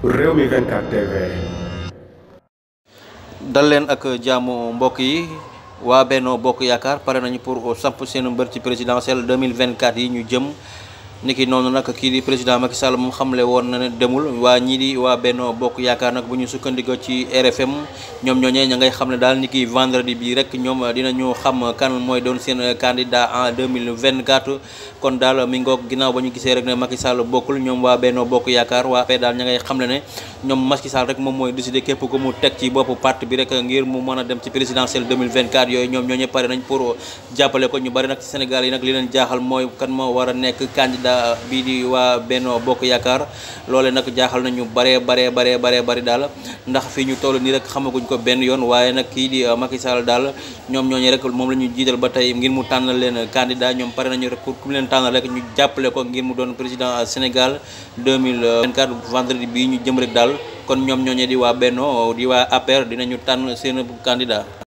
Rewmi 24 TV. dal leen ak jaamu mbokk yi waa Benno Bokk Yaakaar pare nañu pour samp seen mbër ci présidentielle 2024 yi ñu jëm. niki noonu nag kii di président Macky Sall moom xamle woon na ne demul waa ñii di waa Benno Bokk Yaakaar nag bu ñu sukkandikoo ci RFM ñoom ñooñee ña ngay xam ne daal niki vendredi bi rek ñoom dinañu xam kan mooy doon seen candidat en 2024. kon daal mi ngoog ginnaaw ba ñu gisee rek ne Macky Sall bokkul ñoom waa Benno Bokk Yaakaar waa PE daal ña ngay xam ne ñoom Macky Sall rek moom mooy décider képp ko mu teg ci boppu parti bi rek ngir mu mën a dem ci présidentielle 2024 yooyu ñoom ñooñee pare nañ pour jàppale ko. ñu bari nag ci Sénégal yi nag li leen jaaxal mooy kan moo war a nekk candidat bii di waa Benno Bokk Yaakaar loole nag jaaxal nañu bari daal ndax fii ñu toll nii rek xamaguñ ko benn yoon waaye nag kii di Macky Sall daal ñoom ñooñu rek moom la ñu jiital ba tey ngir mu tànnal leen candidat ñoom pare nañu rek pour ku mu leen tànnal rek ñu jàppale ko ngir mu doon président Sénégal 2024 vendredi bii ñu jëm rek daal kon ñoom ñooñu di waa Benno di waa APR dinañu tànn seen candidat.